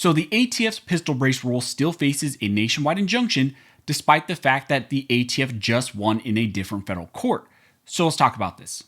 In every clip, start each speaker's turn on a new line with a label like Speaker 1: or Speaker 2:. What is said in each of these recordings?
Speaker 1: So the ATF's pistol brace rule still faces a nationwide injunction despite the fact that the ATF just won in a different federal court. So let's talk about this.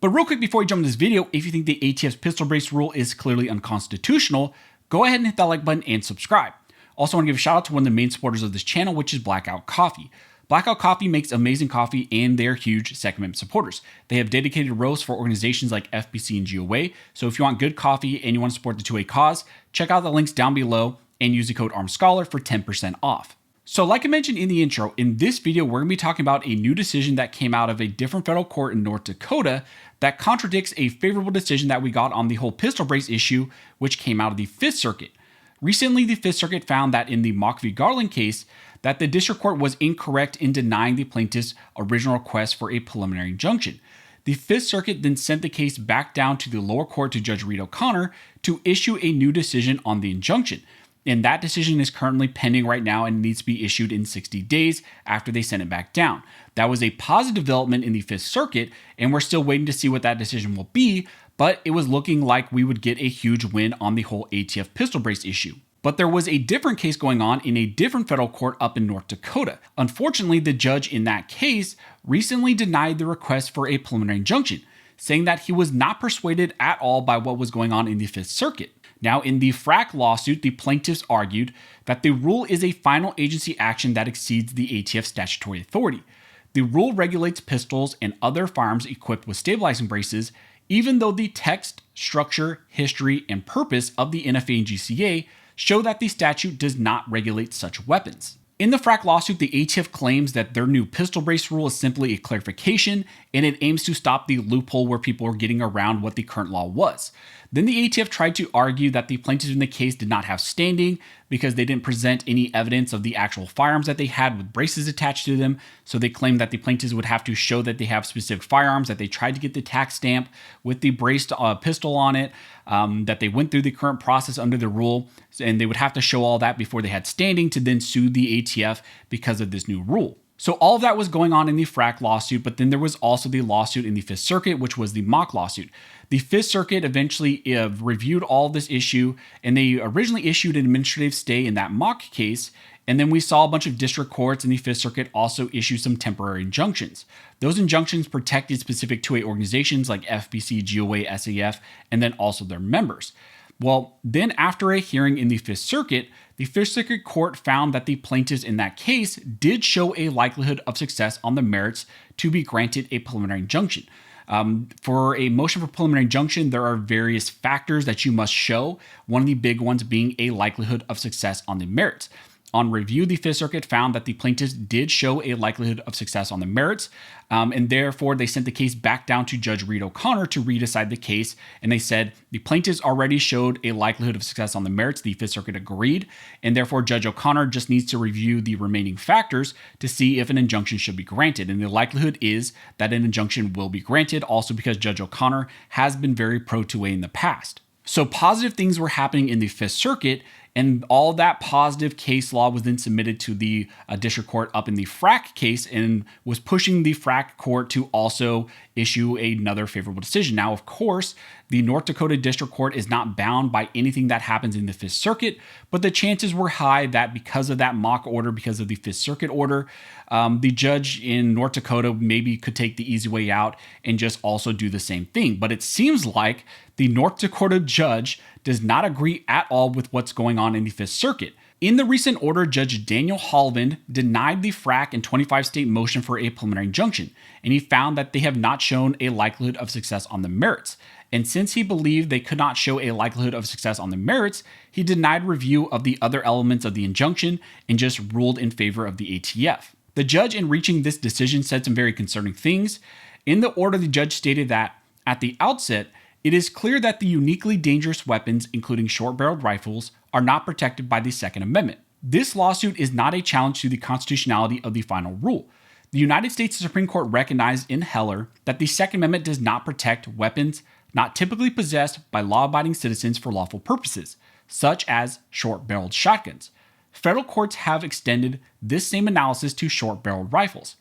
Speaker 1: But real quick before we jump into this video, if you think the ATF's pistol brace rule is clearly unconstitutional, go ahead and hit that like button and subscribe. Also, I want to give a shout out to one of the main supporters of this channel, which is Blackout Coffee. Blackout Coffee makes amazing coffee and they're huge Second Amendment supporters. They have dedicated roasts for organizations like FBC and GOA. So if you want good coffee and you want to support the 2A cause, check out the links down below and use the code ARMSCHOLAR for 10% off. So like I mentioned in the intro, in this video, we're going to be talking about a new decision that came out of a different federal court in North Dakota that contradicts a favorable decision that we got on the whole pistol brace issue, which came out of the Fifth Circuit. Recently, the Fifth Circuit found that in the Mock v. Garland case, that the district court was incorrect in denying the plaintiff's original request for a preliminary injunction. The Fifth Circuit then sent the case back down to the lower court to Judge Reed O'Connor to issue a new decision on the injunction. And that decision is currently pending right now and needs to be issued in 60 days after they send it back down. That was a positive development in the Fifth Circuit, and we're still waiting to see what that decision will be, but it was looking like we would get a huge win on the whole ATF pistol brace issue. But there was a different case going on in a different federal court up in North Dakota. Unfortunately, the judge in that case recently denied the request for a preliminary injunction, saying that he was not persuaded at all by what was going on in the Fifth Circuit. Now, in the FRAC lawsuit, the plaintiffs argued that the rule is a final agency action that exceeds the ATF's statutory authority. The rule regulates pistols and other firearms equipped with stabilizing braces, even though the text, structure, history, and purpose of the NFA and GCA show that the statute does not regulate such weapons. In the FRAC lawsuit, the ATF claims that their new pistol brace rule is simply a clarification and it aims to stop the loophole where people are getting around what the current law was. Then the ATF tried to argue that the plaintiffs in the case did not have standing because they didn't present any evidence of the actual firearms that they had with braces attached to them. So they claimed that the plaintiffs would have to show that they have specific firearms, that they tried to get the tax stamp with the braced pistol on it, that they went through the current process under the rule, and they would have to show all that before they had standing to then sue the ATF because of this new rule. So all of that was going on in the FRAC lawsuit, but then there was also the lawsuit in the Fifth Circuit, which was the mock lawsuit. The Fifth Circuit eventually reviewed all of this issue, and they originally issued an administrative stay in that mock case, and then we saw a bunch of district courts in the Fifth Circuit also issue some temporary injunctions. Those injunctions protected specific 2A organizations like FBC, GOA, SAF, and then also their members. Well, then after a hearing in the Fifth Circuit Court found that the plaintiffs in that case did show a likelihood of success on the merits to be granted a preliminary injunction. For a motion for preliminary injunction, there are various factors that you must show, one of the big ones being a likelihood of success on the merits. On review, the Fifth Circuit found that the plaintiffs did show a likelihood of success on the merits, and therefore they sent the case back down to Judge Reed O'Connor to redecide the case, and they said the plaintiffs already showed a likelihood of success on the merits. The Fifth Circuit agreed, and therefore Judge O'Connor just needs to review the remaining factors to see if an injunction should be granted, and the likelihood is that an injunction will be granted, also because Judge O'Connor has been very pro-2A in the past. So positive things were happening in the Fifth Circuit, and all that positive case law was then submitted to the district court up in the FRAC case and was pushing the FRAC court to also issue another favorable decision. Now, of course, the North Dakota District Court is not bound by anything that happens in the Fifth Circuit, but the chances were high that because of that mock order, because of the Fifth Circuit order, the judge in North Dakota maybe could take the easy way out and just also do the same thing. But it seems like the North Dakota judge does not agree at all with what's going on in the Fifth Circuit. In the recent order, Judge Daniel Holland denied the FRAC and 25 state motion for a preliminary injunction, and he found that they have not shown a likelihood of success on the merits. And since he believed they could not show a likelihood of success on the merits, he denied review of the other elements of the injunction and just ruled in favor of the ATF. The judge, in reaching this decision, said some very concerning things. In the order, the judge stated that, at the outset, it is clear that the uniquely dangerous weapons, including short-barreled rifles, are not protected by the Second Amendment. This lawsuit is not a challenge to the constitutionality of the final rule. The United States Supreme Court recognized in Heller that the Second Amendment does not protect weapons not typically possessed by law-abiding citizens for lawful purposes, such as short-barreled shotguns. Federal courts have extended this same analysis to short-barreled rifles.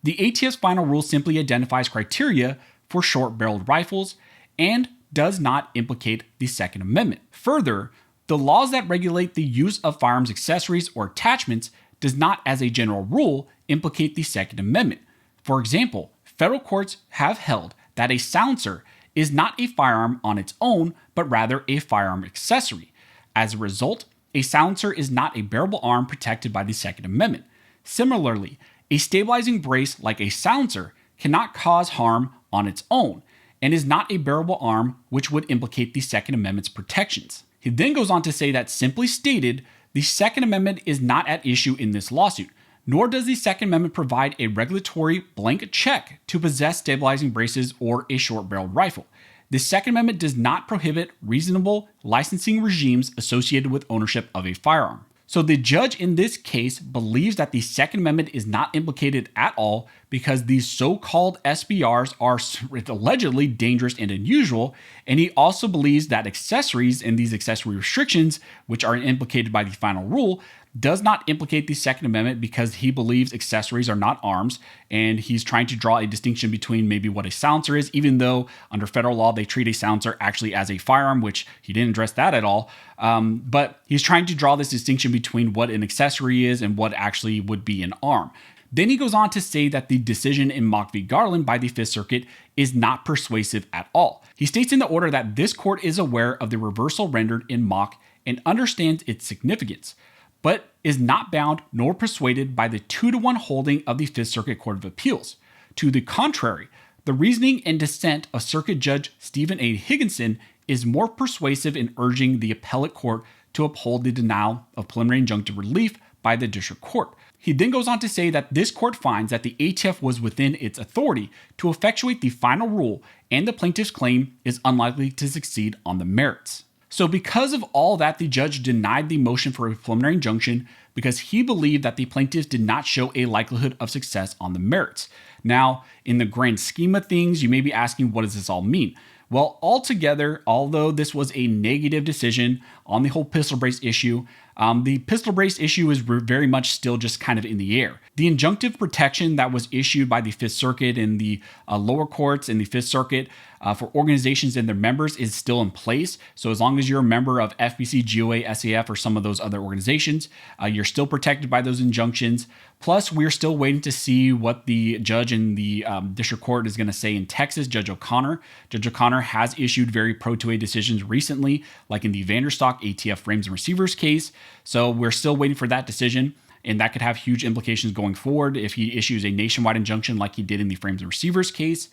Speaker 1: The ATF's final rule simply identifies criteria for short-barreled rifles and does not implicate the Second Amendment. Further, The laws that regulate the use of firearms accessories or attachments does not, as a general rule, implicate the Second Amendment. For example, federal courts have held that a silencer is not a firearm on its own, but rather a firearm accessory. As a result, a silencer is not a bearable arm protected by the Second Amendment. Similarly, a stabilizing brace like a silencer cannot cause harm on its own and is not a bearable arm, which would implicate the Second Amendment's protections. He then goes on to say that, simply stated, the Second Amendment is not at issue in this lawsuit, nor does the Second Amendment provide a regulatory blank check to possess stabilizing braces or a short-barreled rifle. The Second Amendment does not prohibit reasonable licensing regimes associated with ownership of a firearm. So the judge in this case believes that the Second Amendment is not implicated at all because these so-called SBRs are allegedly dangerous and unusual, and he also believes that accessories and these accessory restrictions, which are implicated by the final rule, does not implicate the Second Amendment because he believes accessories are not arms, and he's trying to draw a distinction between maybe what a silencer is, even though under federal law they treat a silencer actually as a firearm, which he didn't address that at all. But he's trying to draw this distinction between what an accessory is and what actually would be an arm. Then he goes on to say that the decision in Mock v. Garland by the Fifth Circuit is not persuasive at all. He states in the order that this court is aware of the reversal rendered in Mock and understands its significance, but is not bound nor persuaded by the 2-1 holding of the Fifth Circuit Court of Appeals. To the contrary, the reasoning and dissent of Circuit Judge Stephen A. Higginson is more persuasive in urging the appellate court to uphold the denial of preliminary injunctive relief by the district court. He then goes on to say that this court finds that the ATF was within its authority to effectuate the final rule, and the plaintiff's claim is unlikely to succeed on the merits. So because of all that, the judge denied the motion for a preliminary injunction because he believed that the plaintiffs did not show a likelihood of success on the merits. Now, in the grand scheme of things, you may be asking, what does this all mean? Well, altogether, although this was a negative decision on the whole pistol brace issue, the pistol brace issue is very much still just kind of in the air. The injunctive protection that was issued by the Fifth Circuit and the lower courts in the Fifth Circuit for organizations and their members is still in place. So as long as you're a member of FBC, GOA, SAF, or some of those other organizations, you're still protected by those injunctions. Plus, we're still waiting to see what the judge in the district court is going to say in Texas, Judge O'Connor. Judge O'Connor has issued very pro-2A decisions recently, like in the Vanderstock ATF frames and receivers case. So we're still waiting for that decision, and that could have huge implications going forward if he issues a nationwide injunction like he did in the frames and receivers case.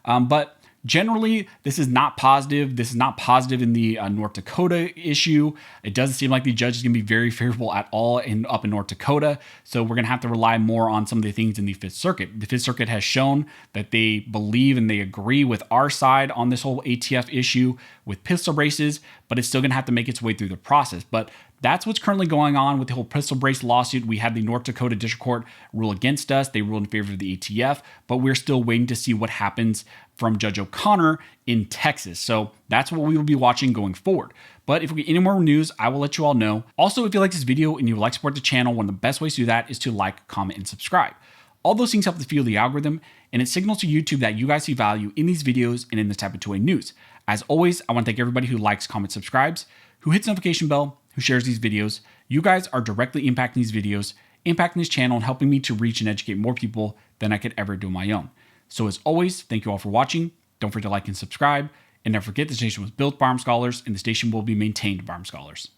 Speaker 1: But generally, this is not positive. This is not positive in the North Dakota issue. It doesn't seem like the judge is going to be very favorable at all up in North Dakota. So we're going to have to rely more on some of the things in the Fifth Circuit. The Fifth Circuit has shown that they believe and they agree with our side on this whole ATF issue with pistol braces, but it's still going to have to make its way through the process. But that's what's currently going on with the whole pistol brace lawsuit. We had the North Dakota District Court rule against us. They ruled in favor of the ATF, but we're still waiting to see what happens from Judge O'Connor in Texas. So that's what we will be watching going forward. But if we get any more news, I will let you all know. Also, if you like this video and you would like to support the channel, one of the best ways to do that is to like, comment, and subscribe. All those things help to fuel the algorithm, and it signals to YouTube that you guys see value in these videos and in this type of 2A news. As always, I want to thank everybody who likes, comments, subscribes, who hits the notification bell, who shares these videos. You guys are directly impacting these videos, impacting this channel, and helping me to reach and educate more people than I could ever do on my own. So as always, thank you all for watching. Don't forget to like and subscribe. And never forget, the station was built by armed scholars, and the station will be maintained by armed scholars.